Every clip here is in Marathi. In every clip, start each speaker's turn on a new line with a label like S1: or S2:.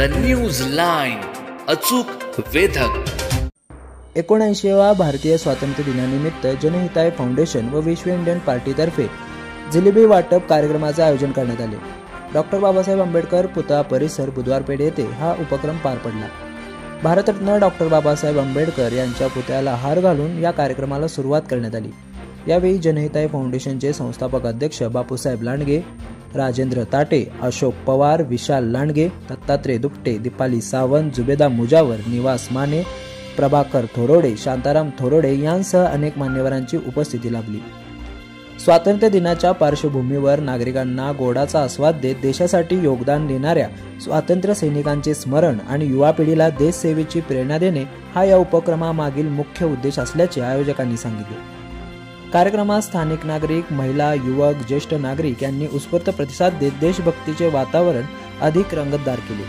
S1: द न्यूज लाईन, अचूक वेधक.
S2: 79वा भारतीय स्वातंत्र्य दिनानिमित्त जनहिताय फाउंडेशन व विश्व इंडियन पार्टीतर्फे जिलेबी वाटप कार्यक्रमाचे आयोजन करण्यात आले. डॉक्टर बाबासाहेब आंबेडकर पुतळा परिसर बुधवारपेठ येथे हा उपक्रम पार पडला. भारतरत्न डॉक्टर बाबासाहेब आंबेडकर यांच्या पुतळ्याला हार घालून या कार्यक्रमाला सुरुवात करण्यात आली. यावेळी जनहिताय फाउंडेशनचे संस्थापक अध्यक्ष बापूसाहेब लांडगे, राजेंद्र ताटे, अशोक पवार, विशाल लांडगे, दत्तात्रय दुपटे, दीपाली सावंत, जुबेदा मुजावर, निवास माने, प्रभाकर थोरोडे, शांताराम थोरोडे यांसह अनेक मान्यवरांची उपस्थिती लाभली. स्वातंत्र्य दिनाच्या पार्श्वभूमीवर नागरिकांना गोडाचा आस्वाद देत देशासाठी योगदान देणाऱ्या स्वातंत्र्य सैनिकांचे स्मरण आणि युवा पिढीला देशसेवेची प्रेरणा देणे हा या उपक्रमामागील मुख्य उद्देश असल्याचे आयोजकांनी सांगितले. कार्यक्रमात स्थानिक नागरिक, महिला, युवक, ज्येष्ठ नागरिक यांनी उत्स्फूर्त प्रतिसाद देत देशभक्तीचे वातावरण अधिक रंगतदार केले.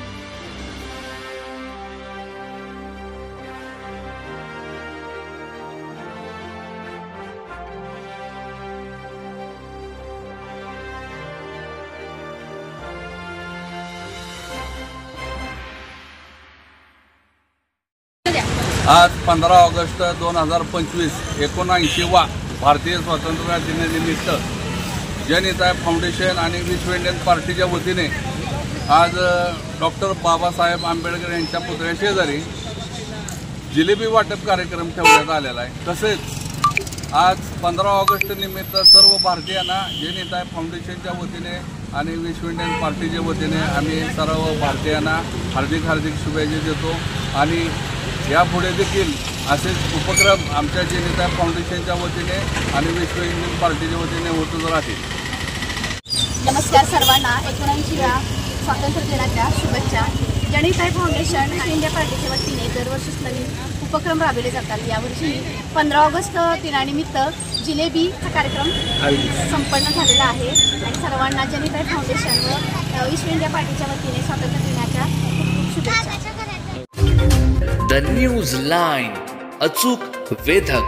S3: आज 15 ऑगस्ट 2025 79वा भारतीय स्वातंत्र्य दिनानिमित्त जनहिताय फाउंडेशन आणि विश्व इंडियन पार्टीच्या वतीने आज डॉक्टर बाबासाहेब आंबेडकर यांच्या पुतळ्या शेजारी जिलेबी वाटप कार्यक्रम ठेवण्यात आलेला आहे. तसेच आज 15 ऑगस्ट निमित्त सर्व भारतीयांना जनहिताय फाउंडेशनच्या वतीने आणि विश्व इंडियन पार्टीच्या वतीने आम्ही सर्व भारतीयांना हार्दिक शुभेच्छा देतो आणि यापुढे देखील असेच उपक्रम आमच्या जनहिताय फाउंडेशनच्या वतीने आणि विश्व इंडियन पार्टीच्या वतीने होतच राहतील.
S4: नमस्कार सर्वांना. 79व्या स्वातंत्र्य दिनाच्या शुभेच्छा. जनहिताय फाउंडेशन आणि इंडिया पार्टीच्या वतीने दरवर्षीच नवीन उपक्रम राबवले जातात. यावर्षी 15 ऑगस्ट दिनानिमित्त जिलेबी हा कार्यक्रम संपन्न झालेला आहे आणि सर्वांना जनहिताय फाउंडेशन व विश्व इंडिया पार्टीच्या वतीने स्वातंत्र्य दिनाच्या खूप शुभेच्छा.
S1: द न्यूज लाईन, अचूक वेधक.